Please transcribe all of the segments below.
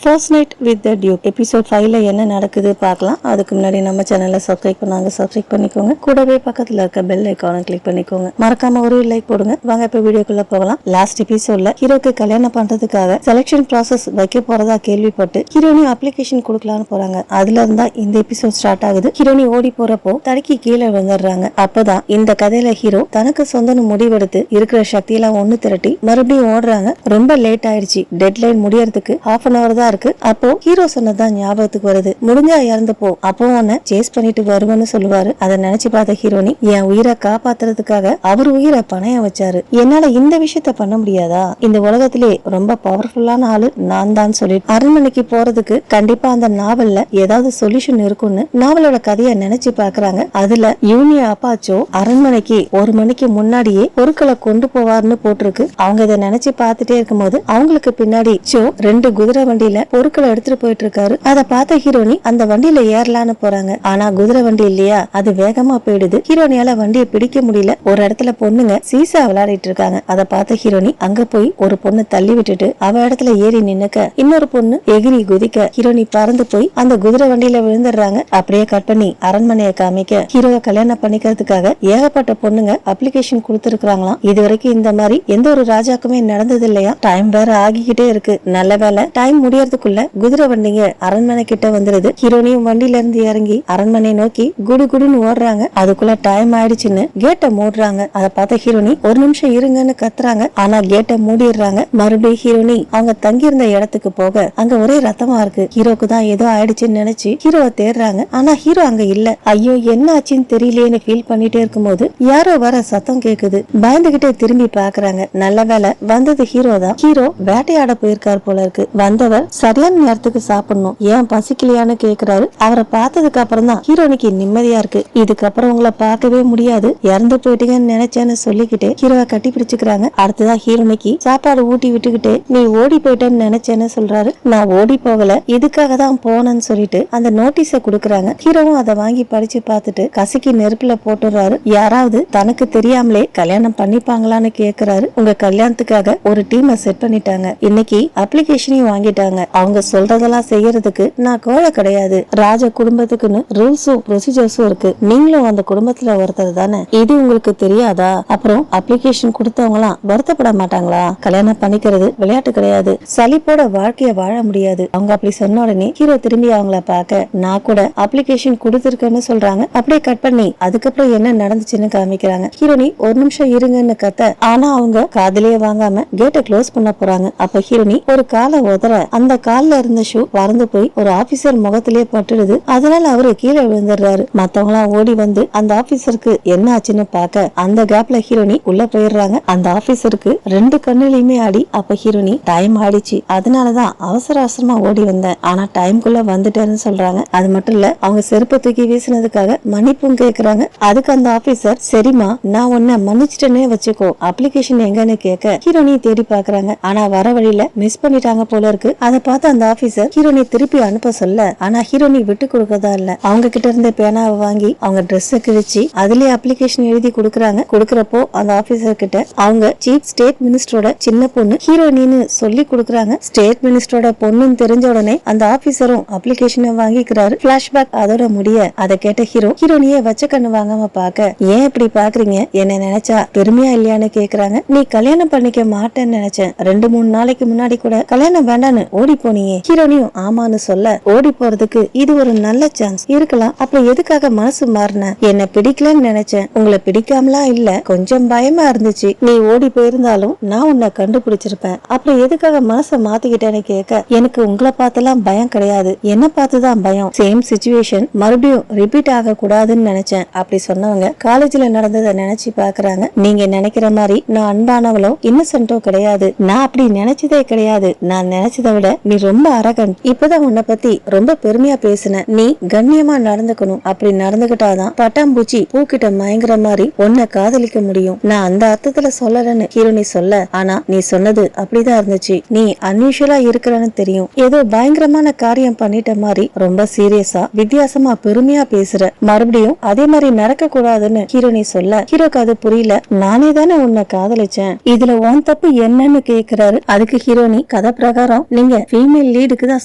First night with the Duke episode 5ல என்ன நடக்குது பார்க்கலாம். அதுக்கு முன்னாடி நம்ம சேனலை சப்ஸ்கிரைப் பண்ணாங்க, சப்ஸ்கிரைப் பண்ணிக்கோங்க. கூடவே பக்கத்துல இருக்க பெல் ஐகானை கிளிக் பண்ணிக்கோங்க. மறக்காம ஒரு லைக் போடுங்க. வாங்க இப்ப வீடியோக்குள்ள போகலாம். லாஸ்ட் எபிசோட்ல ஹீரோக்கு கல்யாணம் பண்றதுக்காக செலக்ஷன் ப்ராசஸ் வைக்க போறதா கேள்விப்பட்டு ஹீரோனி அப்ளிகேஷன் கொடுக்கலான்னு போறாங்க. அதுல இருந்தா இந்த எபிசோட் ஸ்டார்ட் ஆகுது. ஹீரோனி ஓடி போறப்போ தடுக்கி கீழே விழுந்துடுறாங்க. அப்பதான் இந்த கதையில ஹீரோ தனக்கு சொந்தம் முடிவெடுத்து இருக்கிற சக்தியெல்லாம் ஒண்ணு திரட்டி மறுபடியும் ஓடுறாங்க. ரொம்ப லேட் ஆயிடுச்சு. டெட்லைன் முடியறதுக்கு ஹாஃப் அன் அவர் தான் இருக்கு. அப்போ ஹீரோ சொன்னதான் ஞாபகத்துக்கு வருது. முடிஞ்சா இறந்துப்போ, அப்போ உன்னை சேஸ் பண்ணிட்டு வருவேன்னு சொல்லுவாரு. அதை நினைச்சு பார்த்த ஹீரோனி என் உயிரை காப்பாத்துறதுக்காக அவர் உயிரை பணையம் வச்சாரு. என்னால இந்த விஷயத்த பண்ண முடியாதா? இந்த உலகத்திலே ரொம்ப பவர்ஃபுல்லான ஆளு நான் தான் சொல்லிட்டு அரண்மனைக்கு போறதுக்கு கண்டிப்பா அந்த நாவல்ல ஏதாவது சொல்யூஷன் இருக்கும்னு நாவலோட கதையை நினைச்சு பாக்குறாங்க. அதுல யூனியா அப்பாச்சோ அரண்மனைக்கு 1 மணிக்கு முன்னாடியே பொருட்களை கொண்டு போவார்னு போட்டிருக்கு. அவங்க இதை நினைச்சு பார்த்துட்டே இருக்கும்போது அவங்களுக்கு பின்னாடி சோ 2 குதிரை வண்டியில பொருட்களை எடுத்துட்டு போயிட்டு இருக்காரு. அதை பார்த்த ஹீரோனி அந்த வண்டியில ஏறலான்னு போறாங்க. ஆனா குதிரை வண்டி இல்லையா, அது வேகமா போயிடுது. ஹீரோனியால வண்டியை பிடிக்க முடியல. ஒரு இடத்துல பொண்ணுங்க சீசா விளையாடிட்டு இருக்காங்க. அதை பார்த்த ஹீரோனி அங்க போய் ஒரு பொண்ணு தள்ளி விட்டுட்டு அவ இடத்துல ஏறி நின்னுக்க இன்னொரு பொண்ணு எகிரி குதிக்க ஹீரோனி பறந்து போய் அந்த குதிரை வண்டியில விழுந்துடுறாங்க. அப்படியே கட் பண்ணி அரண்மனையை காமிக்க ஹீரோவை கல்யாணம் பண்ணிக்கிறதுக்காக ஏகப்பட்ட பொண்ணுங்க அப்ளிகேஷன் கொடுத்துருக்காங்களாம். இது வரைக்கும் இந்த மாதிரி எந்த ஒரு ராஜாக்குமே நடந்தது இல்லையா. டைம் வேற ஆகிக்கிட்டே இருக்கு. நல்ல வேலை டைம் முடியறதுக்குள்ள குதிரை வண்டிங்க அரண்மனை கிட்ட வந்துருது. ஹீரோனியும் வண்டியில இருந்து இறங்கி அரண்மனை நோக்கி குடு குடுன்னு ஓடுறாங்க. அதுக்குள்ள டைம் ஆயிடுச்சுன்னு கேட்டை மூடுறாங்க. அதை பார்த்த ஹீரோனி 1 நிமிஷம் இருங்கன்னு கத்துறாங்க. ஆனா கேட்டை மூடிடுறாங்க. மறுபடியும் ஹீரோனி அவங்க தங்கி இருந்த இடத்துக்கு போக அங்க ஒரே ரத்தமா இருக்கு. ஹீரோக்கு தான் ஏதோ ஆயிடுச்சுன்னு நினைச்சு ஹீரோவை தேடுறாங்க. ஆனா ஹீரோ அங்க இல்ல. ஐயோ என்ன ஆச்சுன்னு தெரியலேன்னு ஃபீல் பண்ணிட்டே இருக்கும்போது யாரோ வர சத்தம் கேக்குது. பயந்துகிட்டே திரும்பி பாக்குறாங்க. நல்ல வேலை வந்தது ஹீரோ தான். ஹீரோ வேட்டையாட போயிருக்கார் போல இருக்கு. வந்தவர் சரியான நேரத்துக்கு சாப்பிடணும். ஏன் பசிக்கலையான்னு கேக்குறாரு. அவரை பார்த்ததுக்கு அப்புறம் தான் ஹீரோனிக்கு நிம்மதியா இருக்கு. இதுக்கப்புறம் உங்களை பார்க்கவே முடியாது, இறந்து போயிட்டீங்கன்னு நினைச்சேன்னு சொல்லிக்கிட்டு ஹீரோவை கட்டி பிடிச்சுக்கிறாங்க. அடுத்ததான் ஹீரோனிக்கு சாப்பாடு ஊட்டி விட்டுக்கிட்டு நீ ஓடி போயிட்டேன்னு நினைச்சேன்னு சொல்றாரு. நான் ஓடி போகல, இதுக்காக தான் போனேன்னு சொல்லிட்டு அந்த நோட்டீஸ குடுக்கறாங்க. ஹீரோவும் அதை வாங்கி படிச்சு பார்த்துட்டு கசக்கி நெருப்புல போட்டுறாரு. யாராவது தனக்கு தெரியாமலே கல்யாணம் பண்ணிப்பாங்களான்னு கேக்குறாரு. உங்க கல்யாணத்துக்காக ஒரு டீமை செட் பண்ணிட்டாங்க. இன்னைக்கு அப்ளிகேஷனையும் வாங்கிட்டாங்க. அவங்க சொல்றதெல்லாம் செய்யறதுக்கு நான் கோழை கிடையாது. ராஜ குடும்பத்துக்குன்னு ரூல்ஸும் ப்ரொசீஜர்ஸும் இருக்கு. நீங்களும் அந்த குடும்பத்துல ஒருத்தர் தானே, இது உங்களுக்கு தெரியாதா? அப்புறம் அப்ளிகேஷன் கொடுத்தவங்க எல்லாம் வருத்தப்பட மாட்டாங்களா? கல்யாணம் பண்ணிக்கிறது விளையாட்டு கிடையாது. சலிப்போட வாழ்க்கைய வாழ முடியாது. அவங்க அப்படி சொன்ன உடனே ஹீரோ திரும்பி அவங்கள பார்க்க நான் கூட அப்ளிகேஷன் கொடுத்திருக்கேன்னு சொல்றாங்க. அப்படியே கட் பண்ணி அதுக்கப்புறம் என்ன நடந்துச்சுன்னு காமிக்கிறாங்க. ஹீரோனி 1 நிமிஷம் இருங்கன்னு கத்த, ஆனா அவங்க காதலியே வாங்காம கேட்டை க்ளோஸ் பண்ண போறாங்க. அப்ப ஹீரோனி ஒரு காலை உதற அந்த கால்ல இருந்த ஷூ பறந்து போய் ஒரு ஆபீசர் முகத்திலேயே பட்டுடுது. அதனால அவரு கீழே விழுந்துடுறாரு. மத்தவங்களாம் ஓடி வந்து அந்த ஆபீசருக்கு என்ன ஆச்சுன்னு பார்க்க அந்த கேப்ல ஹீரோனி உள்ள போயிடுறாங்க. அந்த ஆபீசருக்கு 2 கண்ணுலயுமே ஆடி. அப்ப ஹீரோனி டைம் ஆடிச்சு, அதனாலதான் அவசர அவசரமா ஓடி வந்தேன், ஆனா டைம்குள்ள வந்துட்டேன்னு சொல்றாங்க. அது மட்டும் இல்ல, அவங்க செருப்பை தூக்கி வீசினதுக்காக மன்னிப்பும் கேக்குறாங்க. அதுக்கு அந்த ஆபீசர் சரிமா நான் உன்னை மன்னிச்சிட்டேனே வச்சுக்கோ, அப்ளிகேஷன் எங்கன்னு கேட்க ஹீரோனி தேடி பாக்குறாங்க. ஆனா வர வழியில மிஸ் பண்ணிட்டாங்க போல இருக்கு. அதை பார்த்து அந்த ஆபீசர் ஹீரோனி திருப்பி அனுப்ப சொல்ல, ஆனா ஹீரோனி விட்டு கொடுக்கறதா இல்ல. அவங்க கிட்ட இருந்த பேனாவை வாங்கி அவங்க ட்ரெஸ்ஸுக்கு வச்சு அதுலயே அப்ளிகேஷன் எழுதி கொடுக்கறாங்க. கொடுக்கறப்போ அந்த ஆபீசர் கிட்ட அவங்க சீஃப் ஸ்டேட் மினிஸ்டரோட சின்ன பொண்ணு ஹீரோனின்னு சொல்லி கொடுக்கறாங்க. ஸ்டேட் மினிஸ்டரோட பொண்ணுன்னு தெரிஞ்ச உடனே அந்த ஆபீசரும் அப்ளிகேஷனை வாங்கிக்கிறாரு. பிளாஷ்பேக் அதோட முடிய அதை கேட்ட ஹீரோ ஹீரோனியே வச்ச கண்ணு வாங்காம பாக்க, ஏன் இப்படி பாக்குறீங்க, என்ன நினைச்சா பெருமையா இல்லையான்னு கேக்குறாங்க. நீ கல்யாணம் பண்ணிக்க மாட்டேன்னு நினைச்சேன், 2-3 நாளைக்கு முன்னாடி கூட கல்யாணம் வேண்டான்னு ஓடி போனீங்க. ஹீரோனியும் ஆமான்னு சொல்ல, ஓடி போறதுக்கு இது ஒரு நல்ல சான்ஸ் இருக்கலாம், அப்புறம் எதுக்காக மனசு மாறின? என்ன பிடிக்கலன்னு நினைச்சேன், உங்களை பிடிக்காமலாம் இல்ல, கொஞ்சம் பயமா இருந்துச்சு. நீ ஓடி போயிருந்தாலும் நான் உன்னை கண்டுபிடிச்சிருப்பேன், அப்புறம் எதுக்காக மனசை மாத்திக்கிட்டேன்னு கேட்க, எனக்கு உங்களை பார்த்தெல்லாம் பயம் கிடையாது, என்ன பார்த்துதான் பயம். சேம் சிச்சுவேஷன் மறுபடியும் ரிப்பீட் ஆக கூடாதுன்னு நினைச்சேன். அப்படி சொன்னவங்க காலேஜ்ல நடந்ததை நினைச்சு பாக்குறாங்க. நீங்க நினைக்கிற மாதிரி நான் அன்பானவளோ இன்னசென்ட்டோ கிடையாது. நான் அப்படி நினைச்சதே கிடையாது. நான் நினைச்சதை விட நீ ரொம்ப அரகன். இப்பதான் உன்னை பத்தி ரொம்ப பெருமையா பேசுன. நீ கண்ணியமா நடந்துக்கணும். அப்படி நடந்துகிட்டாதான் பட்டாம்பூச்சி பூக்கிட்ட மயங்குற மாதிரி உன்னை காதலிக்க முடியும். நான் அந்த அர்த்தத்துல சொல்லலன்னு ஹீரோனி சொல்ல, ஆனா நீ சொன்னது அப்படிதான் இருந்துச்சு. நீ அன்யூஷுவலா இருக்கிறன்னு தெரியும். ஏதோ பயங்கரமான காரியம் பண்ணிட்ட மாதிரி ரொம்ப சீரியஸா வித்தியாசமா பெருமையா பேசுற. மறுபடியும் அதே மாதிரி நடக்க கூடாதுன்னு ஹீரோனி சொல்ல, ஹீரோக்கு அது புரியல. நானே தானே உன்னை காதலிச்சேன், இதுல உன் தப்பு என்னன்னு கேக்குறாரு. அதுக்கு ஹீரோனி கதை பிரகாரம் நீங்க ஃபீமேல் லீடுக்கு தான்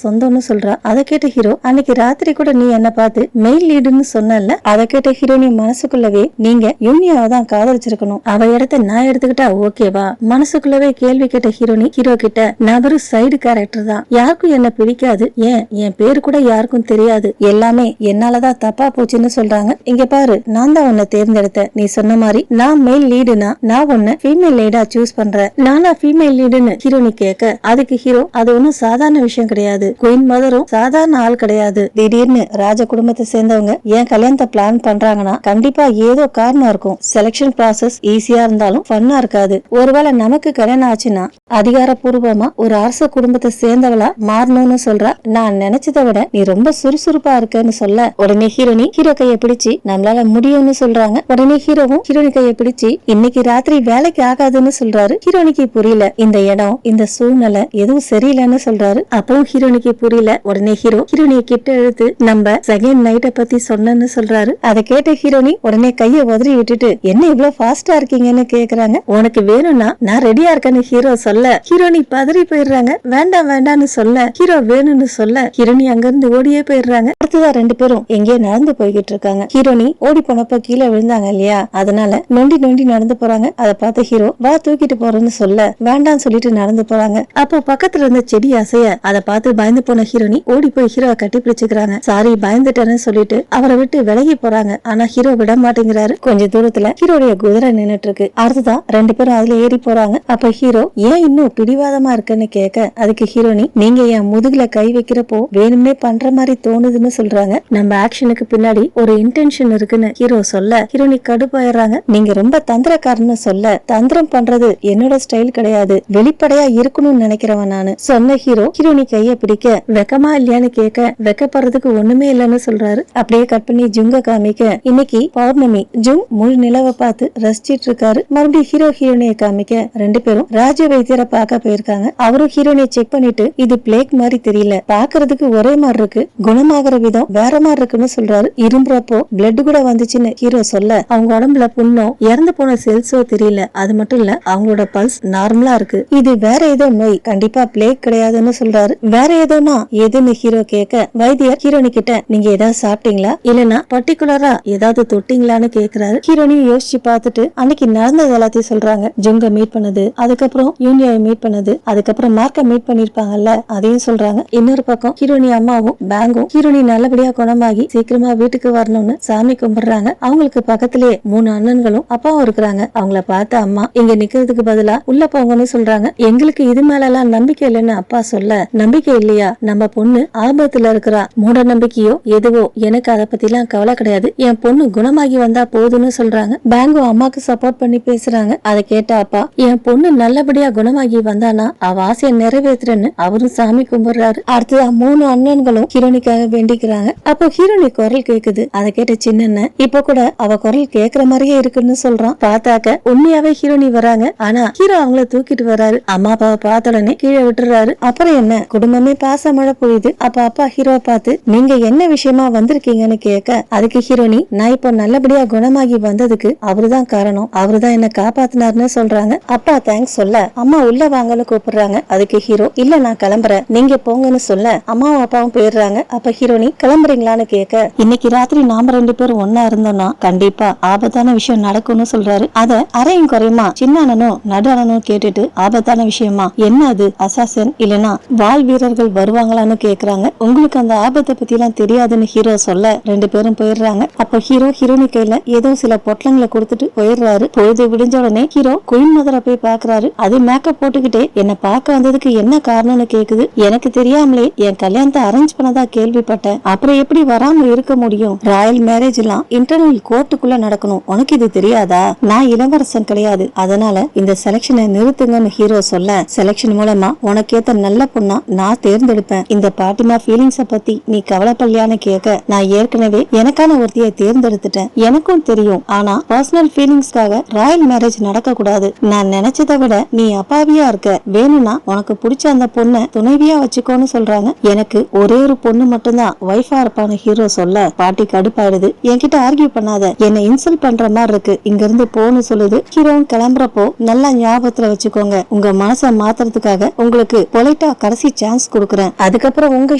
சொந்தம்னு சொல்றா. அதை கேட்ட ஹீரோ, அன்னைக்கு ராத்திரி கூட நீ என்ன பார்த்து மெயில் லீடுன்னு சொன்னல. அதை கேட்ட ஹீரோனி மனசுக்குள்ளவே, நீங்க யூனியாவை தான் காதலிச்சிருக்கணும், அவ இடத்த நான் எடுத்துக்கிட்டா ஓகேவா? மனசுக்குள்ளவே கேள்வி கேட்ட ஹீரோனி ஹீரோ கிட்ட, நான் ஒரு சைடு கேரக்டர் தான், யாருக்கும் என்ன பிடிக்காது, ஏன் என் பேரு கூட யாருக்கும் தெரியாது, எல்லாமே என்னாலதான் தப்பா போச்சுன்னு சொல்றாங்க. இங்க பாரு, நான் தான் உன்னை தேர்ந்தெடுத்தேன், நீ சொன்ன மாதிரி நான் மெயில் லீடுனா நான் உன்னை ஃபீமேல் லீடா சூஸ் பண்றேன். நானா ஃபீமேல் லீடுன்னு ஹீரோனி கேட்க, அதுக்கு ஹீரோ, அது ஒன்னும் சாதாரண விஷயம் கிடையாது, குயின் மதரும் சாதாரண ஆள் கிடையாது, திடீர்னு ராஜ குடும்பத்தை சேர்ந்தவங்க என் கல்யாணத்தை பிளான் பண்றாங்கன்னா கண்டிப்பா ஏதோ காரணம் இருக்கும். செலக்ஷன் ப்ராசஸ் ஈஸியா இருந்தாலும் ஃபன்னா இருக்காது. ஒருவேளை நமக்கு கல்யாணம் ஆச்சுன்னா அதிகாரப்பூர்வமா ஒரு அரச குடும்பத்தை சேர்ந்தவளா மாறணும்னு சொல்றா. நான் நினைச்சதை விட நீ ரொம்ப சுறுசுறுப்பா இருக்கன்னு சொல்ல, உடனே ஹீரோனி ஹீரோ கையை பிடிச்சி நம்மளால முடியும்னு சொல்றாங்க. உடனே ஹீரோவும் ஹீரோனி கையை பிடிச்சி இன்னைக்கு ராத்திரி வேலைக்கு ஆகாதுன்னு சொல்றாரு. ஹீரோனிக்கு புரியல, இந்த இடம் இந்த சூழ்நிலை எதுவும் சரியில்லைன்னு சொல்றாரு. அப்பவும் ஹீரோனிக்கு புரியல. உடனே ஹீரோ ஹீரோனியை கிட்ட இழுத்து நம்ம செகண்ட் நைட்டை பத்தி சொன்னு சொல்றாரு. அதை கேட்ட ஹீரோனி உடனே கையை உதறி விட்டுட்டு, என்ன இவ்வளவு ஃபாஸ்டா இருக்கீங்கன்னு கேக்குறாங்க. உனக்கு வேணும்னா நான் ரெடியா இருக்கேன்னு ஹீரோ சொல்ல, ஹீரோனி பதறி போயிடுறாங்க. வேண்டாம் வேண்டான்னு சொல்ல, ஹீரோ வேணும்னு சொல்ல, ஹீரோனி அங்கிருந்து ஓடியே போயிடுறாங்க. அடுத்ததான் ரெண்டு பேரும் எங்கேயோ நடந்து போய்கிட்டு இருக்காங்க. ஹீரோனி ஓடி போனப்ப கீழே விழுந்தாங்க இல்லையா, அதனால நொண்டி நொண்டி நடந்து போறாங்க. அதை பார்த்து ஹீரோ வா தூக்கிட்டு போறேன்னு சொல்ல, வேண்டான்னு சொல்லிட்டு நடந்து போறாங்க. அப்போ பக்கத்துல இருந்த செடி அசைய அதை பார்த்து பயந்து போன ஹீரோனி ஓடி போய் ஹீரோவை கட்டி பிடிச்சுக்கிறாங்க. சாரி பயந்துட்டேன்னு சொல்லிட்டு அவரை விட்டு விலகி போறாங்க. ஆனா ஹீரோ விட மாட்டேங்கிறாரு. கொஞ்ச தூரத்துல ஹீரோடைய குதிரை நின்னுட்டு இருக்கு. அடுத்ததான் ரெண்டு பேரும் அதுல ஏறி போறாங்க. அப்ப ஹீரோ ஏன் இன்னும் பிடிவாதமா இருக்குன்னு கேட்க, அதுக்கு ஹீரோனி, நீங்க என் முதுகுல கை வைக்கிறப்போ வேணும்னே பண்ற மாதிரி தோணுதுன்னு சொல்றாங்க. நம்ம ஆக்ஷனுக்கு பின்னாடி ஒரு இன்டென்ஷன் இருக்குன்னு ஹீரோ சொல்ல, ஹீரோனி கடுப்பாயிடுறாங்க. நீங்க ரொம்ப தந்திரக்காரன்னு சொல்ல, தந்திரம் பண்றது என்னோட ஸ்டைல் கிடையாது, வெளிப்படையா இருக்கணும்னு நினைக்கிறவன் நானு சொன்ன ஹீரோ ஹீரோனி கைய பிடிக்க, வெக்கமா இல்லையான்னு கேட்க, வெக்கப்படுறதுக்கு ஒண்ணுமே இல்லன்னு சொல்றாரு. அப்படியே கட் பண்ணி ஜுங்க காமிக்க, இன்னைக்கு பௌர்ணமி, ஜுங் முழு நிலவை பார்த்து ரசிச்சிட்டு இருக்காரு. மறுபடியும் ஹீரோ ஹீரோனியை காமிக்க, ரெண்டு பேரும் ராஜ வைத்தியரை பார்க்க போயிருக்காங்க. அவரும் ஹீரோனியை செக் பண்ணிட்டு, இது பிளேக் மாதிரி தெரியல, பாக்குறதுக்கு ஒரே மாதிரி இருக்கு, குணமாகற விதம் வேற மாதிரி இருக்குன்னு சொல்றாரு. இரும்புறப்போ பிளட் கூட வந்துச்சுன்னு ஹீரோ சொல்ல, அவங்க உடம்புல புண்ணோ இறந்து போன செல்ஸோ தெரியல, அது மட்டும் இல்ல அவங்களோட பல்ஸ் நார்மலா இருக்கு, இது வேற ஏதோ நோய், கண்டிப்பா பிளேக் கிடையாதுன்னு சொல்றாரு. வேற ஏதோனா எதுன்னு ஹீரோ கேட்க, வைத்தியர் ஹீரோனி கிட்ட, நீங்க ஏதாவது சாப்பிட்டீங்களா இல்லனா பர்டிகுலரா ஏதாவது தொட்டீங்களான்னு கேக்குறாரு. ஹீரோனியும் யோசிச்சு பார்த்துட்டு அன்னைக்கு நடந்தது எல்லாத்தையும் சொல்றாங்க. ஜுங்க மீட் பண்ணது, அதுக்கப்புறம் யூனியாவை மீட் பண்ணது, அதுக்கப்புறம் மார்க்க மீட் பண்ணிருப்பாங்கல்ல, அதையும் சொல்றாங்க. இன்னொரு பக்கம் ஹீரோனி அம்மாவும் பேங்கும் ஹீரோனி நல்லபடியா குணமாகி சீக்கிரமா வீட்டுக்கு வரணும்னு சாமி கும்பிடுறாங்க. அவங்களுக்கு பக்கத்திலேயே 3 அண்ணன்களும் அப்பாவும் இருக்கிறாங்க. அவங்கள பார்த்த அம்மா இங்க நிக்கிறதுக்கு பதிலா உள்ள போங்கன்னு சொல்றாங்க. எங்களுக்கு இது மேல எல்லாம் நம்பிக்கை இல்லைன்னு அப்பா சொல்ல, நம்பிக்கை இல்லையா, நம்ம பொண்ணு ஆபத்துல இருக்கிறா, மூட நம்பிக்கையோ எதுவோ எனக்கு அதை பத்தி எல்லாம் கவலை கிடையாது, என் பொண்ணு குணமாகி வந்தா போதும்னு சொல்றாங்க. பேங்கும் அம்மாக்கு சப்போர்ட் பண்ணி பேசுறாங்க. அதை கேட்ட அப்பா, என் பொண்ணு நல்லபடியா குணமாகி வந்தானா அவ ஆசையை நிறைவேற்றுறேன்னு அவரும் சாமி கும்பிடுறாரு. அடுத்ததா 3 அண்ணன்களும் ஹீரோனிக்காக வேண்டிக்கிறாங்க. அப்போ ஹீரோனி குரல் கேக்குது. அதை கேட்ட சின்ன இப்ப கூட அவ குரல் கேக்குற மாதிரியே இருக்குன்னு சொல்றான். பார்த்தாக்க உண்மையாவே ஹீரோனி வராங்க. ஆனா ஹீரோ அவங்கள தூக்கிட்டு வராரு. அம்மா அப்பாவை பார்த்த உடனே கீழே விட்டுறாரு. அப்புறம் என்ன, குடும்பமே பாசமழை பொழியுது. அப்ப அப்பா ஹீரோவை பார்த்து, நீங்க என்ன விஷயமா வந்திருக்கீங்கன்னு கேட்க, அதுக்கு ஹீரோனி, நான் இப்போ நல்லபடியா குணமாகி வந்ததுக்கு அவருதான் காரணம், அவருதான் என்ன காப்பாத்தினார்னு சொல்றாங்க. அப்பா தேங்க்ஸ் சொல்ல, அம்மா உள்ள வாங்கன்னு கூப்பிடுறாங்க. அதுக்கு ஹீரோ, இல்ல நான் கிளம்புறேன் நீங்க போங்கன்னு சொல்ல, அம்மாவும் அப்பாவும் போயிடுறாங்க. அப்ப ஹீரோனி, கிளம்புறீங்களான்னு கேட்க, இன்னைக்கு ராத்திரி நாம 2 பேரும் ஒன்னா இருந்தோம்னா கண்டிப்பா ஆபத்தான விஷயம் நடக்கும்னு சொல்றாரு. அத அரையும் குறையுமா சின்ன அண்ணனும் நடு அண்ணனும் கேட்டுட்டு, ஆபத்தான விஷயமா, என்ன அது, அசாசன் இல்லனா வால் வீரர்கள் வருவாங்களான்னு கேக்குறாங்க. உங்களுக்கு அந்த ஆபத்தை பத்தி எல்லாம் தெரியாதுன்னு ஹீரோ சொல்ல, 2 பேரும் போயிடுறாங்க. அப்ப ஹீரோ ஹீரோனி கையில ஏதோ சில பொட்டலங்களை கொடுத்துட்டு போயிடுறாரு. பொழுது விடிஞ்ச உடனே ஹீரோ குயின் மதரை போய் பாக்குறாரு. அது மேக்கப் போட்டுக்கிட்டே என்ன பார்க்க வந்ததுக்கு என்ன காரணம்னு கேக்குது. எனக்கு தெரியாமலே என் கல்யாணத்தை அரேஞ்ச் பண்ணதா கேள்விப்பட்டேன், அப்புறம் எப்படி வராம இருக்க முடியும், ராயல் மேரேஜ் எல்லாம் இன்டர்னல் கோர்ட்டுக்குள்ள நடக்கணும், உனக்கு இது தெரியாதா, நான் இளவரசன் கிடையாது, அதனால இந்த செலக்ஷனை நிறுத்துங்கன்னு ஹீரோ சொல்ல, செலக்ஷன் மூலமா உனக்கு ஏத்த நல்ல பொண்ணா நான் தேர்ந்தெடுப்பேன், இந்த பாட்டிமா ஃபீலிங்ஸ பத்தி நீ கவலைப்படலையான்னு கேட்க, நான் ஏற்கனவே எனக்கான ஒருத்தியை தேர்ந்தெடுத்துட்டேன், எனக்கும் தெரியும், ஆனா பர்சனல் ஃபீலிங்ஸ்க்காக ராயல் மேரேஜ் நடக்க கூடாது, நான் நினைச்சதை விட நீ அப்பாவியா இருக்க, வேணும்னா உனக்கு பிடிச்ச அந்த பொண்ணை துணைவியா வச்சுக்கோன்னு சொல்றாங்க. எனக்கு ஒரே ஒரு பொண்ணு மட்டும்தான் வைஃபா இருப்பான்னு ஹீரோ சொல்ல, பாட்டி கடுப்பாயிடுது. என்கிட்ட ஆர்கியூ பண்ணாத, என்ன இன்சல்ட் பண்ற மாதிரி இருக்கு, இங்க இருந்து போன்னு சொல்லுது. ஹீரோ கிளம்புறப்போ நல்லா ஞாபகத்துல வச்சுக்கோங்க, உங்க மனசை மாத்துறதுக்காக உங்களுக்கு பொலைட்டா கடைசி சான்ஸ் கொடுக்குறேன், அதுக்கப்புறம் உங்க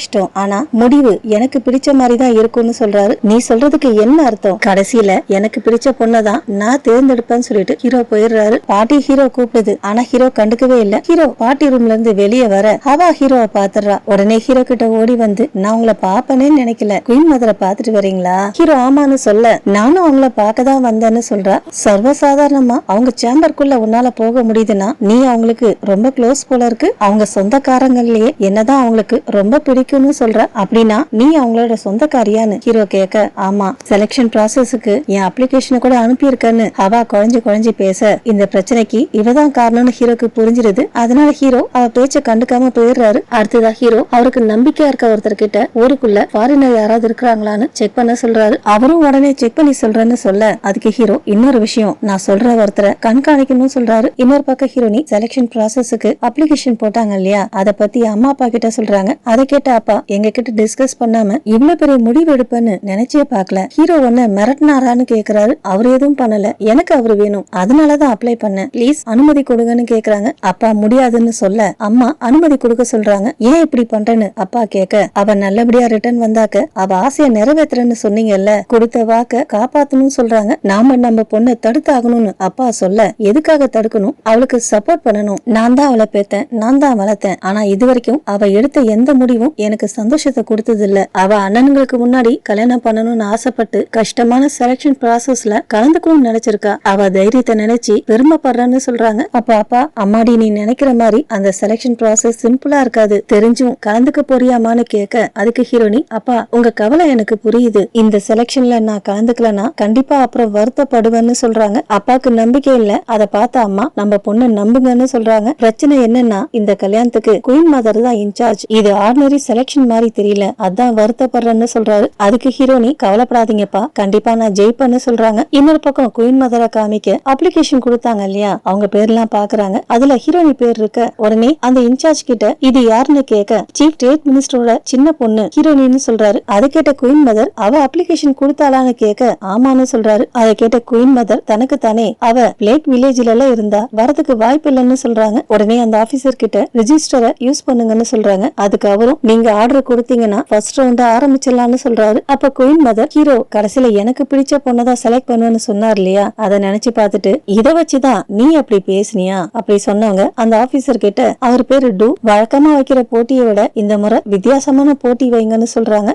இஷ்டம், ஆனா முடிவு எனக்கு பிடிச்ச மாதிரி தான் இருக்கும்னு சொல்றாரு. நீ சொல்றதுக்கு என்ன அர்த்தம்? கடைசியில எனக்கு பிடிச்ச பொண்ணதான் நான் தேர்ந்தெடுப்பேன்னு சொல்லிட்டு ஹீரோ போயிடுறாரு. பாட்டி ஹீரோ கூப்பிடுது, ஆனா ஹீரோ கண்டுக்கவே இல்ல. ஹீரோ பாட்டி ரூம்ல இருந்து வெளியே வர அவ ஹீரோவை பாத்துறா. உடனே ஹீரோ கிட்ட ஓடி வந்து, நான் உங்களை பாப்பனே நினைக்கல, குயின் மதரை பாத்துட்டு வரீங்களா? ஹீரோ ஆமான்னு சொல்ல, நானும் அவங்கள பாக்கதான் வந்தேன்னு சொல்றா. சர்வசாதாரணமா அவங்க சேம்பருக்குள்ள உன்னால போக முடியுதுன்னா நீ அவங்களுக்கு ரொம்ப க்ளோஸ் போல இருக்கு, அவங்க சொந்தக்காரங்களையே என்னதான் அவங்களுக்கு ரொம்ப பிடிக்கும்னு சொல்ற, அப்படின்னா நீ அவங்களோட சொந்தக்காரியான்னு ஹீரோ கேட்க, ஆமா செலக்ஷன் ப்ராசஸ்க்கு என் அப்ளிகேஷனை கூட அனுப்பியிருக்கேன்னு அவ குழஞ்சு பேச, இந்த பிரச்சனைக்கு இவதான் காரணம்னு ஹீரோக்கு புரிஞ்சிருது. அதனால ஹீரோ அவ பேச்ச கண்டுக்காம போயிடுறாரு. அடுத்ததா ஹீரோ அவருக்கு நம்பிக்கையா இருக்க ஒருத்தர் கிட்ட ஊருக்குள்ள ஃபாரினர் யாராவது இருக்கிறாங்களான்னு செக் பண்ண சொல்றாரு. அவரும் உடனே செக் பண்ணி சொல்றேன்னு சொல்ல, அதுக்கு ஹீரோ இன்னொரு விஷயம், நான் சொல்ற ஒருத்தரை கண்காணிக்கணும்னு சொல்றாரு. இன்னொரு பக்கம் ஹீரோனி செலக்ஷன் ப்ராசஸ்க்கு அப்ளிகேஷன் போட்டாங்க இல்லையா, அத பத்தி அம்மா அப்பா கிட்ட சொல்றாங்க. அதை கேட்ட அப்பா, எங்க கிட்ட டிஸ்கஸ் பண்ணாம இவ்வளவு பெரிய முடிவு எடுப்பேன்னு நினைச்சே பாக்கல, ஹீரோ ஒன்னு மிரட்டினாரான்னு கேக்குறாரு. அவர் எதுவும் பண்ணல, எனக்கு அவரு வேணும், அதனாலதான் அப்ளை பண்ண, பிளீஸ் அனுமதி கொடுங்கன்னு கேக்குறாங்க. அப்பா முடியாதுன்னு சொல்ல அம்மா அனுமதி கொடுக்க சொல்றாங்க. ஏன் இப்படி பண்றேன்னு அப்பா கேட்க, அவ நல்லபடியா ரிட்டர்ன் வந்தாக்க அவ ஆசைய நிறைவேற்றுறேன்னு சொன்னீங்கல்ல, கொடுத்த வாக்க காப்பாத்தணும்னு சொல்றாங்க. நாம நம்ம பொண்ணை தடுத்தாகணும்னு அப்பா சொல்ல, எதுக்காக தடுக்கணும், அவளுக்கு சப்போர்ட் பண்ணணும், நான் தான் அவளை பேத்தேன், நான் தான் வளர்த்தேன், ஆனா இது வரைக்கும் அவ எடுத்த எந்த முடிவும் எனக்கு சந்தோஷத்தை கொடுத்தது இல்ல, அவ அண்ணனுங்களுக்கு முன்னாடி கல்யாணம் பண்ணணும்னு ஆசைப்பட்டு கஷ்டமான செலக்ஷன் ப்ராசஸ்ல கலந்துக்கணும்னு நினைச்சிருக்கா, அவ தைரியத்தை நினைச்சு பெருமைப்படுறான்னு சொல்றாங்க. அப்ப அப்பா, அம்மாடி நீ நினைக்கிற மாதிரி அந்த செலக்ஷன் ப்ராசஸ் சிம்பிளா இருக்காது, தெரிஞ்சும் கலந்துக்க போறியாமான்னு கேட்க, அதுக்கு ஹீரோனி, அப்பா உங்க கவலை எனக்கு புரியுது, இந்த செலக்ஷன்ல நான் கலந்துக்கலனா கண்டிப்பா அப்புறம் வருத்தப்படுவேன்னு சொல்றாங்க. அப்பாக்கு நம்பிக்கை இல்ல, அத பார்த்த அம்மா, நம்ம பொண்ணை நம்புங்கன்னு சொல்றாங்க. பிரச்சனை என்னன்னா இந்த கல்யாணத்துக்கு குயின் மதர் தான் இன்சார்ஜ், இது ஆர்டினரி செலக்ஷன் மாதிரி தெரியல, அதான் வருத்தப்படுறேன்னு சொல்றாரு. அதுக்கு ஹீரோனி, கவலைப்படாதீங்கப்பா, கண்டிப்பா நான் ஜெயிப்பேன்னு சொல்றாங்க. இன்னொரு பக்கம் குயின் மதரை காமிக்க அப்ளிகேஷன் கொடுத்தாங்க இல்லையா, அவங்க பேர்லாம் பாக்குறாங்க. அதுல ஹீரோனி பேர் இருக்க உடனே அந்த இன்சார்ஜ் கிட்ட இது யாருன்னு கேட்க, சீஃப் ஸ்டேட் மினிஸ்டரோட சின்ன பொண்ணு ஹீரோனின்னு சொல்றாரு. அதை கேட்ட குயின் மதர், அவ அப்ளிகேஷன் கொடுத்தாலான்னு கேட்க ஆமான்னு சொல்றாரு. அதை கேட்ட குயின் மதர், தனக்கு தானே அவ பிளேக் வில்லேஜ்ல எல்லாம் இருந்தா வரதுக்கு வாய்ப்பு இல்லைன்னு சொல்றாங்க. உடனே அந்த ஆபீசர் கிட்ட ரெஜிஸ்டரை யூஸ் பண்ணுங்கன்னு சொல்றாங்க. அதுக்கு அவரும், நீங்க ஆர்டர் கொடுத்தீங்கன்னா ஃபர்ஸ்ட் ரவுண்ட் ஆரம்பிச்சிடலாம்னு சொல்றாரு. அப்ப குயின் மதர், ஹீரோ கடைசியில எனக்கு பிடிச்ச பொண்ணதான் செலக்ட் பண்ணுவேன்னு சொன்னார் இல்லையா, அதை நினைச்சு பார்த்துட்டு, இதை வச்சுதான் நீ அப்படி பேசுனியா அப்படி சொன்னவங்க அந்த ஆபீசர் கிட்ட, அவர் பேரு டூ, வழக்கமா வைக்கிற போட்டியை விட இந்த முறை வித்தியாசமான போட்டி வைங்கன்னு சொல்றாங்க.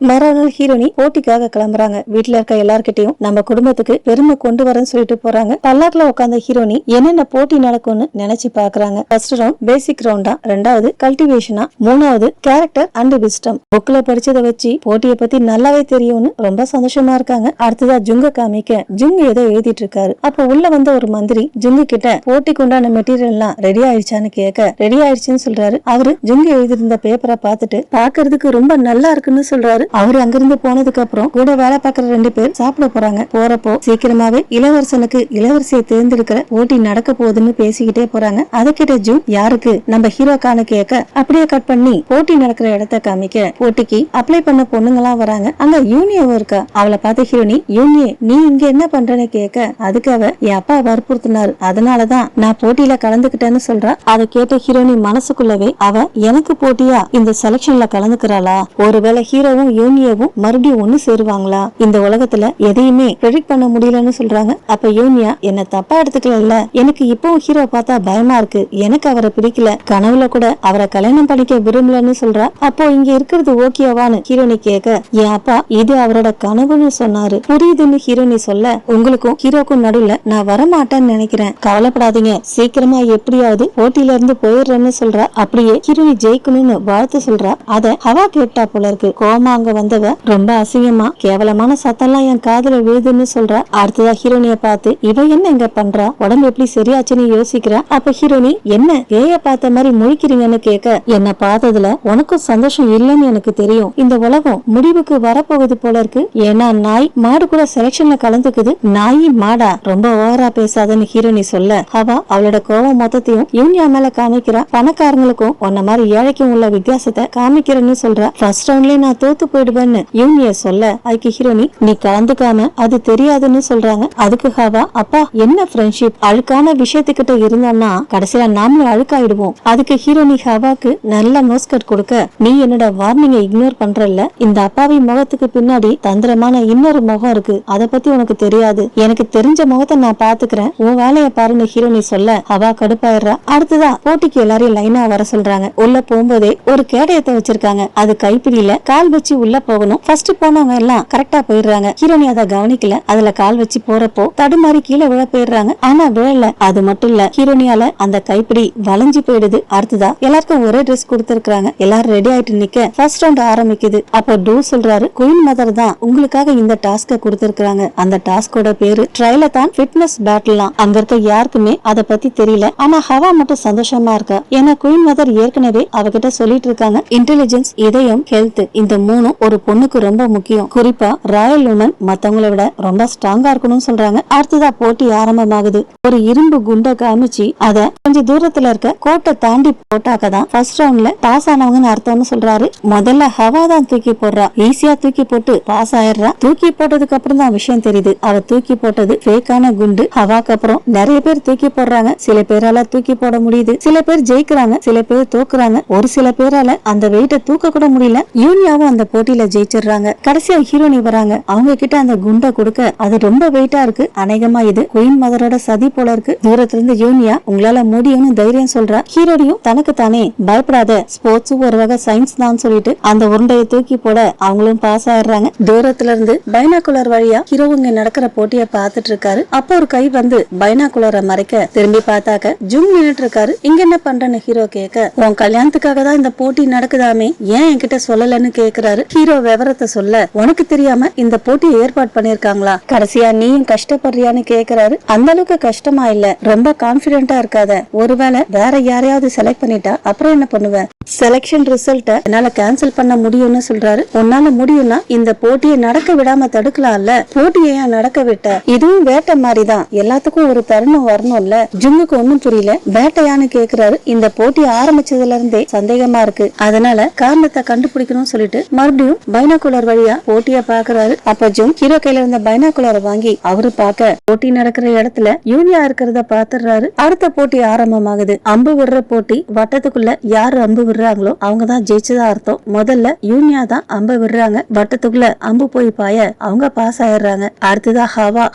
மறுநாள் ஹீரோனி போட்டிக்காக கிளம்புறாங்க. வீட்டுல இருக்க எல்லார்கிட்டையும் நம்ம குடும்பத்துக்கு பெருமை கொண்டு வரேன்னு சொல்லிட்டு போறாங்க. பல்லாக்குல உட்கார்ந்த ஹீரோனி என்னென்ன போட்டி நடக்கும்னு நினைச்சு பாக்குறாங்க. ஃபர்ஸ்ட் ரவுண்ட் பேசிக் ரவுண்டா, ரெண்டாவது கல்டிவேஷனா, மூணாவது கேரக்டர் அண்ட் விஸ்டம். புக்ல படிச்சதை வச்சு போட்டியை பத்தி நல்லாவே தெரியும்னு ரொம்ப சந்தோஷமா இருக்காங்க. அடுத்ததா ஜுங்க காமிக்க, ஜுங் ஏதோ எழுதிட்டு இருக்காரு. அப்ப உள்ள வந்த ஒரு மந்திரி ஜுங்கு கிட்ட போட்டிக்கு உண்டான மெட்டீரியல் எல்லாம் ரெடி ஆயிடுச்சான்னு கேட்க, ரெடி ஆயிடுச்சுன்னு சொல்றாரு. அவரு ஜுங்கு எழுதிருந்த பேப்பரை பார்த்துட்டு பாக்குறதுக்கு ரொம்ப நல்லா இருக்குன்னு சொல்றாரு. அவரு அங்கிருந்து போனதுக்கு அப்புறம் கூட வேலை பார்க்கற 2 பேர் சாப்பிட போறாங்க. போறப்போ சீக்கிரமாவே இளவரசனுக்கு இளவரசியை தேர்ந்தெடுக்கிற போட்டி நடக்க போகுதுன்னு பேசிக்கிட்டே போறாங்க. அதை கிட்ட ஜூ யாருக்கு, நம்ம ஹீரோக்கான கேட்க, அப்படியே கட் பண்ணி போட்டி நடக்கிற இடத்த காமிக்க, போட்டிக்கு அப்ளை பண்ண பொண்ணுங்களா வராங்க. அங்க யூனியாவும் இருக்கா. அவளை பார்த்த ஹீரோனி, யூனியே நீ இங்க என்ன பண்றேன்னு கேட்க, அதுக்கு அவ, என் அப்பா வற்புறுத்தினாரு, அதனாலதான் நான் போட்டியில கலந்துக்கிட்டேன்னு சொல்றா. அதை கேட்ட ஹீரோனி மனசுக்குள்ளவே, அவ எனக்கு போட்டியா இந்த செலக்ஷன்ல கலந்துக்கிறாளா, ஒருவேளை ஹீரோவும் யூனியாவும் மறுபடியும் ஒண்ணு சேருவாங்களா, இந்த உலகத்துல எதையுமே ப்ரெடிக்ட் பண்ண முடியலன்னு சொல்றாங்க. அப்ப யூனியா, என்ன தப்பா எடுத்துக்கல, எனக்கு இப்பவும் ஹீரோ பார்த்தா பயமா இருக்கு, எனக்கு அவரை பிடிக்கல, கனவுல கூட அவரை கல்யாணம் பண்ணிக்க விரும்பலன்னு சொல்றா. அப்போ இங்க இருக்கிறது ஓகேவான்னு ஹீரோனி கேட்க, என் அப்பா இது அவரோட கனவுன்னு சொன்னாரு, புரியுதுன்னு ஹீரோனி சொல்ல, உங்களுக்கும் ஹீரோக்கும் நடுவுல நான் வரமாட்டேன்னு நினைக்கிறேன், கவலைப்படாதீங்க, சீக்கிரமா எப்படியாவது போட்டியில இருந்து போயிடுறேன்னு சொல்றா. அப்படியே ஹீரோனி ஜெயிக்கணும்னு வாழ்த்து சொல்றா. அத ஹவா கேட்டா போல இருக்கு. கோமா அங்க வந்தவ ரொம்ப அசிங்கமா கேவலமான சத்தம்லாம் என் காதுல விழுதுன்னு சொல்றா. அடுத்ததா ஹீரோனிய பார்த்து, இவ என்ன இங்க பண்றா, உடம்பு எப்படி சரியாச்சுன்னு யோசிக்கிறா. அப்ப ஹீரோனி, என்ன பேய பார்த்த மாதிரி முழிக்கிறீங்கன்னு கேட்க, என்ன பார்த்ததுல உனக்கும் சந்தோஷம் இல்லைன்னு எனக்கு தெரியும், இந்த உலகம் முடிவுக்கு வரப்போகுது போல இருக்கு, ஏன்னா நாய் மாடு கூட செலக்ஷன்ல கலந்துக்குது, நாய் மாடா, ரொம்ப ஓவரா பேசாதன்னு ஹீரோனி சொல்ல, அவ அவளோட கோவம் மொத்தத்தையும் யூனியா மேல காமிக்கிறா. பணக்காரங்களுக்கும் உன்ன மாதிரி ஏழைக்கும் உள்ள வித்தியாசத்தை காமிக்கிறேன்னு சொல்றா. ஃபர்ஸ்ட் ரவுண்ட்லயே நான் தோத்து போயிடுவேன்னு யூனிய சொல்ல அதுக்கு ஹீரோனி நீ கலந்துக்காம அது தெரியாதுன்னு சொல்றாங்க. அதுக்கு ஹவா அப்பா என்ன ஃப்ரெண்ட்ஷிப், அழுக்கான விஷயத்துக்கிட்ட இருந்தோம்னா கடைசியில நாமளும் அழுக்காயிடுவோம். அதுக்கு ஹீரோனி ஹவாக்கு நல்ல மோஸ்கட் கொடுக்க நீ என்னோட வார்னிங்க இக்னோர் பண்றல்ல, இந்த அப்பாவி முகத்துக்கு பின்னாடி தந்திரமான இன்னொரு முகம் இருக்கு, அத பத்தி உனக்கு தெரியாது, எனக்கு தெரிஞ்ச முகத்தை நான் பாத்துக்கிறேன், உன் வேலைய பாருன்னு ஹீரோனி சொல்ல ஹவா கடுப்பாயிடுறா. அடுத்ததா போட்டிக்கு எல்லாரையும் லைனா வர சொல்றாங்க. உள்ள போகும்போதே ஒரு கேடயத்தை வச்சிருக்காங்க. அது கைப்பிடியில கால் வச்சு உள்ள போகணும். ஃபர்ஸ்ட் போனவங்க எல்லாம் கரெக்டா போயிடுறாங்க. ஹீரோனி அதை கவனிக்கல. அதுல கால் வச்சு போறப்போ தடுமாறி கீழே விழ போயிடுறாங்க. ஆனா விழல. அது மட்டும் இல்ல, ஹீரோனியால அந்த கைப்பிடி வளைஞ்சு போயிடுது. அடுத்ததா எல்லாருக்கும் ஒரே ட்ரெஸ் கொடுத்திருக்காங்க. எல்லாரும் ரெடி ஆயிட்டு நிக்க ஃபர்ஸ்ட் ரவுண்ட் ஆரம்பிக்குது. அப்போ டூ சொல்றாரு குயின் மதர் தான் உங்களுக்காக இந்த டாஸ்க கொடுத்திருக்காங்க. அந்த டாஸ்கோட பேரு ட்ரைலதான் ஃபிட்னஸ் பேட்டில்லாம். அங்க இருக்க யாருக்குமே அத பத்தி தெரியல. ஆனா ஹவா மட்டும் சந்தோஷமா இருக்கா. ஏன்னா குயின் மதர் ஏற்கனவே அவகிட்ட சொல்லிட்டு இருக்காங்க இன்டெலிஜென்ஸ், இதயம், ஹெல்த் இந்த மூணும் ஒரு பொண்ணுக்கு ரொம்ப முக்கியம். குறிப்பா ராயல் உமன் மத்தவங்களை விட ரொம்ப ஸ்ட்ராங்கா இருக்கணும்னு சொல்றாங்க. அடுத்ததா போட்டி ஆரம்பமாகுது. ஒரு இரும்பு குண்டை காமிச்சு அத கொஞ்சம் தூரத்துல இருக்க கோட்டை தாண்டி போட்டாக்கதான் ஃபர்ஸ்ட் ரவுண்ட்ல பாஸ் ஆனவங்கன்னு அர்த்தம்னு சொல்றாரு. முதல்ல ஹவா தான் தூக்கி போடுறா. ஈஸியா தூக்கி போட்டு பாஸ் ஆயிடுறா. தூக்கி போட்டதுக்கு அப்புறம் தான் விஷயம் தெரியுது அவ தூக்கி போட்டது ஃபேக்கான குண்டு. ஹவாக்கு அப்புறம் நிறைய பேர் தூக்கி போடுறாங்க. சில பேரால தூக்கி போட முடியுது, சில பேர் ஜெயிக்கிறாங்க, சில பேர் தோக்குறாங்க, ஒரு சில பேரால அந்த வெயிட்ட தூக்க கூட முடியல. யூனியாவும் அந்த போட்டியில ஜெயிச்சிடுறாங்க. கடைசியா ஹீரோனி வராங்க. அவங்க கிட்ட அந்த குண்டை கொடுக்க அது ரொம்ப வெயிட்டா இருக்கு. அநேகமா இது குயின் மதரோட சதி போல இருக்கு. தூரத்துல இருந்து யூனியா உங்களால முடியும்னு தைரியம் சொல்றா. ஹீரோனியும் தனக்கு தானே பயப்படாத, ஸ்போர்ட்ஸ் ஒரு வகை சயின்ஸ் தான் சொல்லிட்டு அந்த உருண்டையை தூக்கி போட அவங்களும் பாஸ் ஆயிடுறாங்க. தூரத்துல இருந்து பைனாகுலர் வழியா ஹீரோங்க நடக்கிற போட்டிய பாத்துட்டு இருக்காரு. அப்போ ஒரு கை வந்து பைனாகுலரை மறைக்க திரும்பி பார்த்தாக்க ஜூம் நின்னுட்டு இருக்காரு. இங்க என்ன பண்றேன்னு ஹீரோ கேட்க உன் கல்யாணத்துக்காக தான் இந்த போட்டி நடக்குதாமே, ஏன் என்கிட்ட சொல்லலன்னு கேக்குறாரு. ஹீரோ விவரத்தை சொல்ல உனக்கு தெரியாம இந்த போட்டியை ஏற்பாடு பண்ணிருக்காங்களா, கடைசியா நீயும் கஷ்டப்படுறியான்னு கேக்குறாரு. அந்த அளவுக்கு கஷ்டமா இல்ல, ரொம்ப கான்பிடென்டா இருக்காத, ஒருவேளை வேற யாரையாவது செலக்ட் பண்ணிட்டா அப்புறம் என்ன பண்ணுவ, செலக்ஷன் ரிசல்ட்ட என்னால கேன்சல் பண்ண முடியும்னு சொல்றாரு. உன்னால முடியும்னா இந்த போட்டியை நடக்க விடாம தடுக்கலாம்ல, போட்டியை ஏன் நடக்க விட்ட, இதுவும் வேட்டை மாதிரிதான், எல்லாத்துக்கும் ஒரு தருணம் வரணும்ல. ஜிம்முக்கு ஒண்ணும் புரியல, வேட்டையான்னு கேக்குறாரு. இந்த போட்டி ஆரம்பிச்சதுல இருந்தே சந்தேகமா இருக்கு, அதனால காரணத்தை கண்டுபிடிக்கணும்னு சொல்லிட்டு மறுபடியும் பைனாகுலர் வழியா போட்டிய பாக்குறாரு. அப்ப ஜூம் ஹீரோ கையில இருந்த பைனாகுலரை வாங்கி அவரு பாக்க போட்டி நடக்கிற இடத்துல யூனியா இருக்கிறத பாத்துறாரு. அடுத்த போட்டி ஆரம்பமாகுது. அம்பு விடுற போட்டி. வட்டத்துக்குள்ள யாரு அம்பு விடுறாங்களோ அவங்கதான் ஜெயிச்சதா அர்த்தம். முதல்ல யூனியா தான் அம்பு விடுறாங்க. வட்டத்துக்குள்ள அம்பு போய் பாய அவங்க பாஸ் ஆயிடுறாங்க. அடுத்ததா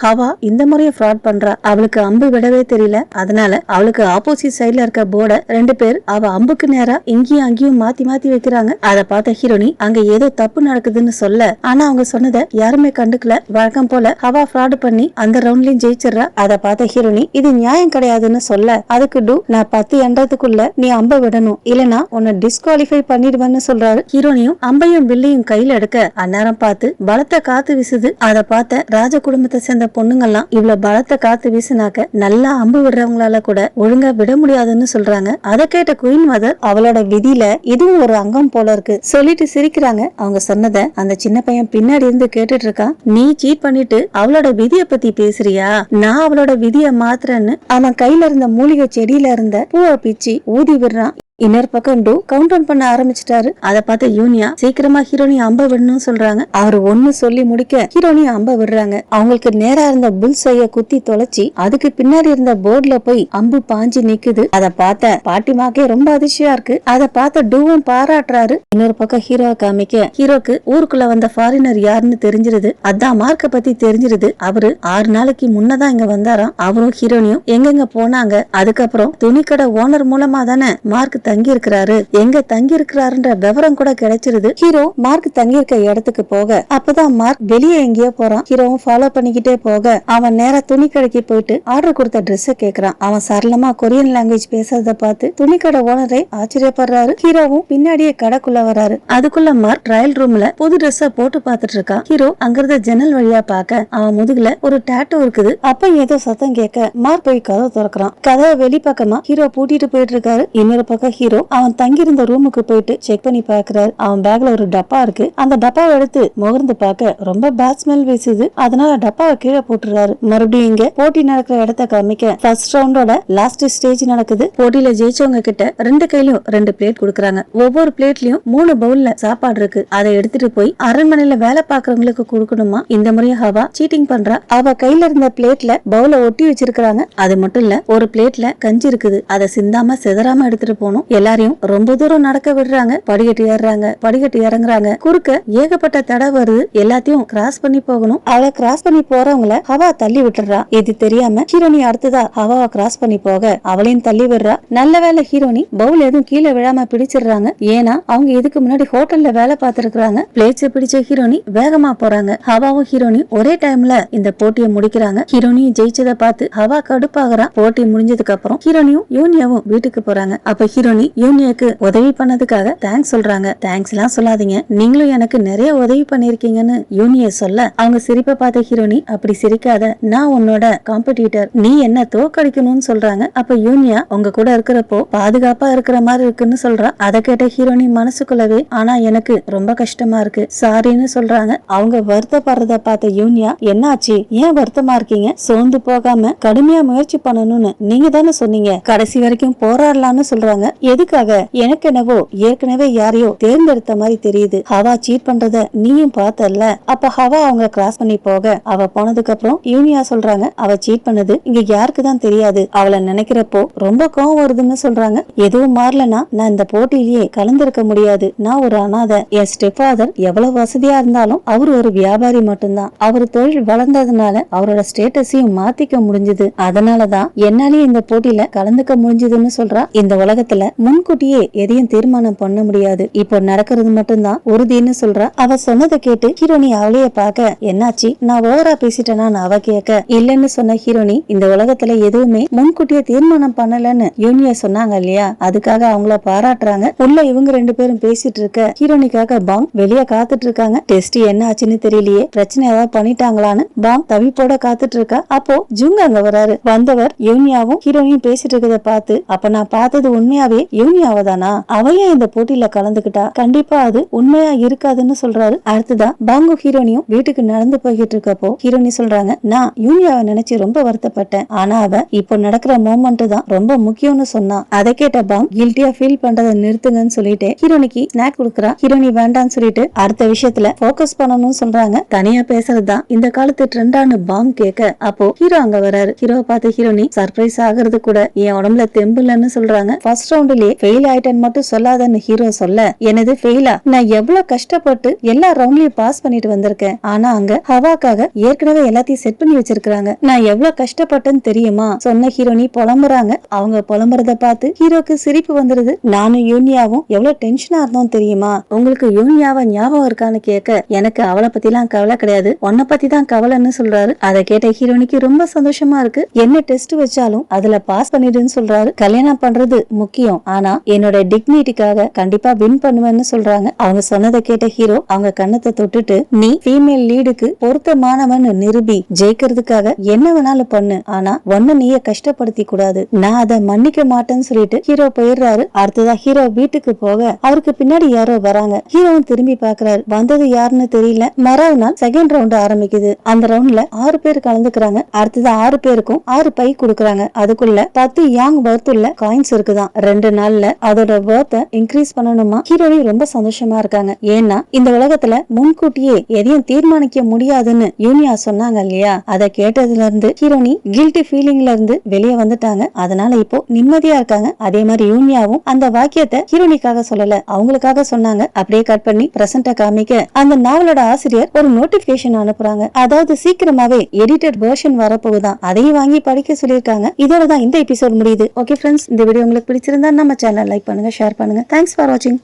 ஹவா இந்த முறையும் ஃப்ராட் பண்றா. அவளுக்கு அம்பு விடவே தெரியல. அதனால அவளுக்கு ஆப்போசிட் சைட்ல இருக்க போர்ட ரெண்டு பேர் அவ அம்புக்கு நேரா இங்கேயும் அங்கேயும் மாத்தி மாத்தி வைக்கிறாங்க. அத பார்த்த ஹீரோனி அங்க ஏதோ தப்பு நடக்குதுன்னு சொல்ல, ஆனா அவங்க சொன்னதை யாருமே கண்டுக்கல. வழக்கம் போல ஹவா ஃப்ராட் பண்ணி அந்த ரவுண்ட்லயும் ஜெயிச்சிடறா. அத பார்த்த ஹீரோனி இது நியாயம் கிடையாதுன்னு சொல்ல, அதுக்கு டூ நான் 10 எண்றதுக்குள்ள நீ அம்ப விடணும், இல்லனா உன்னை டிஸ்குவாலிஃபை பண்ணிடுவேன்னு சொல்றாரு. ஹீரோனியும் அம்பையும் வில்லையும் கையில எடுக்க அந்நேரம் பார்த்து பலத்த காத்து வீசுது. அத பார்த்த ராஜ குடும்பத்தை சேர்ந்த பொண்ணுங்கெல்லாம் இவ்வளவு பலத்த காத்து வீசுனாக்க நல்லா அம்பு விடுறவங்களால கூட ஒழுங்கா விட முடியாதுன்னு சொல்றாங்க. அதை கேட்ட குயின் மதர் அவளோட விதியில இதுவும் ஒரு அங்கம் போல இருக்கு சொல்லிட்டு சிரிக்கிறாங்க. அவங்க சொன்னதை அந்த சின்ன பையன் பின்னாடி இருந்து கேட்டுட்டு இருக்கான். நீ சீட் பண்ணிட்டு அவளோட விதிய பத்தி பேசுறியா, நான் அவளோட விதிய மாத்திரன்னு அவன் கையில இருந்த மூலிகை செடியில இருந்த பூவை பிச்சு ஊதி விடுறான். இன்னொரு பக்கம் டூ கவுண்ட் டவுன் பண்ண ஆரம்பிச்சிட்டாரு. அதை பார்த்த யூனியா சீக்கிரமா ஹீரோனி அம்ப விடணும்னு சொல்றாங்க. அவரு ஒண்ணு சொல்லி முடிக்க ஹீரோனி அம்ப விடுறாங்க. அவங்களுக்கு நேரா இருந்த புல் செய்ய குத்தி தொலைச்சி அதுக்கு பின்னாடி இருந்த போர்ட்ல போய் அம்பு பாஞ்சு நிக்குது. அதை பார்த்த பாட்டிமாக்கே ரொம்ப அதிர்ச்சியா இருக்கு. அதை பார்த்த டூவும் பாராட்டுறாரு. இன்னொரு பக்கம் ஹீரோ காமிக்க ஹீரோக்கு ஊருக்குள்ள வந்த ஃபாரினர் யாருன்னு தெரிஞ்சிருது. அதான் மார்க்க பத்தி தெரிஞ்சிருது. அவரு 6 நாளைக்கு முன்னதான் இங்க வந்தாராம். அவரும் ஹீரோனியும் எங்கெங்க போனாங்க, அதுக்கப்புறம் துணிக்கடை ஓனர் மூலமா தானே மார்க் தங்கி இருக்கிறாரு, எங்க தங்கி இருக்கிறாருன்ற விவரம் கூட கிடைச்சிருது. ஹீரோ மார்க் தங்கி இருக்க இடத்துக்கு போக அப்பதான் மார்க் வெளியே எங்கேயோ போறான். ஹீரோவும் ஃபாலோ பண்ணிக்கிட்டே போக அவன் நேரா துணி கடைக்கு போயிட்டு ஆர்டர் கொடுத்த ட்ரெஸ் கேக்குறான். அவன் சரளமா கொரியன் லாங்குவேஜ் பேசுறத பார்த்து துணிக்கடை ஓனரை ஆச்சரியப்படுறாரு. ஹீரோவும் பின்னாடியே கடைக்குள்ள வராரு. அதுக்குள்ள மார்க் ட்ரையல் ரூம்ல புது ட்ரெஸ்ஸ போட்டு பாத்துட்டு இருக்கான். ஹீரோ அங்கிருந்த ஜன்னல் வழியா பாக்க அவன் முதுகுல ஒரு டாட்டூ இருக்குது. அப்ப ஏதோ சத்தம் கேட்க மார்க் போய் கதவை திறக்கிறான். கதவை வெளிப்பக்கமா ஹீரோ பூட்டிட்டு போயிட்டு இருக்காரு. இன்னொரு பக்கம் ஹீரோ அவன் தங்கியிருந்த ரூமுக்கு போயிட்டு செக் பண்ணி பாக்குறாரு. அவன் பேக்ல ஒரு டப்பா இருக்கு. அந்த டப்பாவை எடுத்து முகர்ந்து பார்க்க ரொம்ப பேட் ஸ்மெல் வீசுது. அதனால டப்பாவை கீழே போட்டுறாரு. மறுபடியும் இங்க போட்டி நடக்கிற இடத்த காமிக்க ஃபர்ஸ்ட் ரவுண்டோட லாஸ்ட் ஸ்டேஜ் நடக்குது. போட்டியில ஜெயிச்சவங்க கிட்ட 2 கையிலும் 2 பிளேட் கொடுக்கறாங்க. ஒவ்வொரு பிளேட்லயும் 3 பவுல்ல சாப்பாடு இருக்கு. அதை எடுத்துட்டு போய் அரண்மனையில வேலை பாக்குறவங்களுக்கு கொடுக்கணுமா. இந்த முறையும் ஹவா சீட்டிங் பண்றா. அவ கையில இருந்த பிளேட்ல பவுல ஒட்டி வச்சிருக்காங்க. அது மட்டும் இல்ல, ஒரு பிளேட்ல கஞ்சி இருக்குது. அதை சிந்தாம சிதறாம எடுத்துட்டு போகணும். எல்லாரையும் ரொம்ப தூரம் நடக்க விடுறாங்க. படிக்கட்டு ஏறுறாங்க, படிக்கட்டு இறங்குறாங்க. குறுக்க ஏகப்பட்ட தடை வருது. எல்லாத்தையும் கிராஸ் பண்ணி போகணும். அவளை கிராஸ் பண்ணி போறவங்கள ஹவா தள்ளி விட்டுறா. இது தெரியாம ஹீரோனி அடுத்ததா ஹவாவை கிராஸ் பண்ணி போக அவளையும் தள்ளி விடுறா. நல்ல வேலை ஹீரோனி பவுல் எதுவும் கீழே விழாம பிடிச்சிடுறாங்க. ஏன்னா அவங்க இதுக்கு முன்னாடி ஹோட்டல்ல வேலை பார்த்திருக்காங்க. பிளேட்ஸ் பிடிச்ச ஹீரோனி வேகமா போறாங்க. ஹவாவும் ஹீரோனி ஒரே டைம்ல இந்த போட்டியை முடிக்கிறாங்க. ஹீரோனியும் ஜெயிச்சதை பார்த்து ஹவா கடுப்பாகிறா. போட்டி முடிஞ்சதுக்கு அப்புறம் ஹீரோனியும் யூனியாவும் வீட்டுக்கு போறாங்க. அப்ப ஹீரோனி யூனியாக்கு உதவி பண்ணதுக்காக தேங்க்ஸ் சொல்றாங்க. தேங்க்ஸ் எல்லாம் சொல்லாதீங்க, நீங்களும் எனக்கு நிறைய உதவி பண்ணிருக்கீங்கன்னு யூனிய சொல்ல அவங்க சிரிப்பை பார்த்த ஹீரோனி, அப்படி சிரிக்காத, நான் உன்னோட காம்படிட்டர், நீ என்ன தோக்கடிக்கணும்னு சொல்றாங்க. அப்ப யூனியா உங்க கூட இருக்கிறப்போ பாதுகாப்பா இருக்கிற மாதிரி இருக்குன்னு சொல்றா. அதை கேட்ட ஹீரோனி மனசுக்குள்ளவே, ஆனா எனக்கு ரொம்ப கஷ்டமா இருக்கு, சாரின்னு சொல்றாங்க. அவங்க வருத்தப்படுறத பார்த்த யூனியா, என்னாச்சு, ஏன் வருத்தமா இருக்கீங்க, சோர்ந்து போகாம கடுமையா முயற்சி பண்ணணும்னு நீங்க தானே சொன்னீங்க, கடைசி வரைக்கும் போராடலாம்னு சொல்றாங்க. எதுக்காக, எனக்கு என்னவோ ஏற்கனவே யாரையோ தேர்ந்தெடுத்த மாதிரி தெரியுது, ஹவா சீட் பண்றத நீயும் பார்த்தல. அப்ப ஹவா அவங்க கிராஸ் பண்ணி போக அவ போனதுக்கு அப்புறம் யூனியா சொல்றாங்க, அவ சீட் பண்ணது இங்க யாருக்கு தான் தெரியாது, அவளை நினைக்கிறப்போ ரொம்ப கோவம் வருதுன்னு சொல்றாங்க. எதுவும் மாறலனா நான் இந்த போட்டியிலேயே கலந்திருக்க முடியாது, நான் ஒரு அனாதை, என் ஸ்டெப் ஃபாதர் எவ்வளவு வசதியா இருந்தாலும் அவர் ஒரு வியாபாரி மட்டும்தான், அவர் தொழில் வளர்ந்ததுனால அவரோட ஸ்டேட்டஸையும் மாத்திக்க முடிஞ்சது, அதனாலதான் என்னாலேயே இந்த போட்டியில கலந்துக்க முடிஞ்சதுன்னு சொல்றா. இந்த உலகத்துல முன்கூட்டியே எதையும் தீர்மானம் பண்ண முடியாது, இப்போ நடக்கிறது மட்டும்தான் உறுதின்னு சொல்றா. அவ சொன்னதை கேட்டு ஹீரோனி அவளைய பார்க்க, என்னாச்சு, நான் ஓவரா பேசிட்டேனான்னு அவ கேட்க, இல்லன்னு சொன்ன ஹீரோனி, இந்த உலகத்துல எதுவுமே முன்கூட்டியே தீர்மானம் பண்ணலன்னு யூனியா சொன்னாங்க இல்லையா, அதுக்காக அவங்கள பாராட்டுறாங்க. உள்ள இவங்க 2 பேரும் பேசிட்டு இருக்க ஹீரோனிக்காக பாங் வெளியே காத்துட்டு இருக்காங்க. டெஸ்ட் என்ன ஆச்சுன்னு தெரியலையே, பிரச்சனை ஏதாவது பண்ணிட்டாங்களான்னு பாங் தவிப்போட காத்துட்டு இருக்கா. அப்போ ஜுங் அங்க வராரு. வந்தவர் யூனியாவும் ஹீரோனியும் பேசிட்டு இருக்கத பார்த்து, அப்ப நான் பார்த்தது உண்மையாவே யூனியாவதானா, அவையே இந்த போட்டியில கலந்துகிட்டா கண்டிப்பா அது உண்மையா இருக்காதுன்னு சொல்றாரு. அடுத்ததான் பாங்கும் ஹீரோனியும் வீட்டுக்கு நடந்து போய்கிட்டு இருக்கப்போ ஹீரோனி சொல்றாங்க, நான் யூனியாவை நினைச்சு ரொம்ப வருத்தப்பட்டேன், ஆனா அவ இப்போ நடக்கிற மோமெண்ட் தான் ரொம்ப முக்கியம்னு சொன்னா. அதை கேட்ட பாங் கில்ட்டியா ஃபீல் பண்றதை நிறுத்துங்கன்னு சொல்லிட்டு ஹீரோனிக்கு ஸ்நாக் கொடுக்குறா. ஹீரோனி வேண்டான்னு சொல்லிட்டு அடுத்த விஷயத்துல போக்கஸ் பண்ணணும்னு சொல்றாங்க. தனியா பேசுறதுதான் இந்த காலத்து ட்ரெண்டான்னு பாங் கேட்க, அப்போ ஹீரோ அங்க வராரு. ஹீரோவை பார்த்து ஹீரோனி சர்ப்ரைஸ் ஆகுறது கூட என் உடம்புல தெம்பு இல்லன்னு சொல்றாங்க. ஃபர்ஸ்ட் ரவுண்ட்லயே ஃபெயில் ஆயிட்டேன்னு மட்டும் சொல்லாதன்னு ஹீரோ சொல்ல, எனது ஃபெயிலா, நான் எவ்வளவு கஷ்டப்பட்டு எல்லா ரவுண்ட்லயும் பாஸ் பண்ணிட்டு வந்திருக்கேன், ஆனா அங்க ஹவாக்காக ஏற்கனவே எல்லாத்தையும் செட் பண்ணி வச்சிருக்காங்க, நான் எவ்வளவு கஷ்டப்பட்டேன்னு தெரியுமா சொன்ன ஹீரோனி புலம்புறாங்க. அவங்க புலம்புறத பார்த்து ஹீரோக்கு சிரிப்பு வந்துருது. நானும் யூனியாவும் எவ்வளவு டென்ஷனா இருந்தோம் தெரியுமா, உங்களுக்கு யூனியாவை ஞாபகம் இருக்கான்னு கேட்க, எனக்கு அவளை பத்தி எல்லாம் கவலை கிடையாது, உன்னை பத்தி தான் கவலைன்னு சொல்றாரு. அதை கேட்ட ஹீரோனிக்கு ரொம்ப சந்தோஷமா இருக்கு. என்ன டெஸ்ட் வச்சாலும் அதுல பாஸ் பண்ணிடுன்னு சொல்றாரு. கல்யாணம் பண்றது முக்கியம், ஆனா என்னோட டிக்னிட்டிக்காக கண்டிப்பா வின் பண்ணுவேன்னு சொல்றாங்க. அவங்க சொன்னதை கேட்ட ஹீரோ அவங்க கண்ணத்தை தொட்டுட்டு, நீ ஃபீமேல் லீடுக்கு பொருத்தமானவன் நிரூபி, ஜெயிக்கிறதுக்காக என்ன வேணாலும் பண்ணு, ஆனா ஒன்னு நீயே கஷ்டப்படுத்தி கூடாது, நான் அதை மன்னிக்க மாட்டேன்னு சொல்லிட்டு ஹீரோ போயிடுறாரு. அடுத்ததா ஹீரோ வீட்டுக்கு போக அவருக்கு பின்னாடி யாரோ வராங்க. ஹீரோவும் திரும்பி பாக்குறாரு. வந்தது யாருன்னு தெரியல. மறாவது நாள் செகண்ட் ரவுண்ட் ஆரம்பிக்குது. அந்த ரவுண்ட்ல 6 பேர் கலந்துக்கிறாங்க. அடுத்தது 6 பேருக்கும் 6 பை கொடுக்கறாங்க. அதுக்குள்ள 10 யாங் வர்த் உள்ள காயின்ஸ் இருக்குதான். 2 நாள்ல அதோட வர்த்த இன்க்ரீஸ் பண்ணணுமா. ஹீரோனி ரொம்ப சந்தோஷமா இருக்காங்க. ஏன்னா இந்த உலகத்துல முன்கூட்டியே எதையும் தீர்மானிக்க முடியாதுன்னு யூனியா சொன்னாங்க இல்லையா, அதை கேட்டதுல இருந்து ஹீரோனி கில்ட்டி ஃபீலிங்ல இருந்து வெளியே வந்துட்டாங்க. அதனால இப்போ நிம்மதியா இருக்காங்க. அதே மாதிரி யூனியாவும் அந்த வாக்கியத்தை ஹீரோனிக்காக சொல்லல, அவங்களுக்காக சொன்னாங்க. அப்படியே கட் பண்ணி பிரசன்ட காமிக்க அந்த நாவலோட ஆசிரியர் ஒரு நோட்டிபிகேஷன் அனுப்புறாங்க. அதாவது சீக்கிரமாவே எடிட்டட் வெர்ஷன் வரப்போகுதான், அதையும் வாங்கி படிக்க சொல்லியிருக்காங்க. இதோட தான் இந்த எபிசோட் முடியுது. ஓகே ஃப்ரெண்ட்ஸ், இந்த வீடியோ உங்களுக்கு பிடிச்சிருந்தா நம்ம சேனல் லைக் பண்ணுங்க, ஷேர் பண்ணுங்க. தேங்க்ஸ் ஃபார் வாட்சிங்.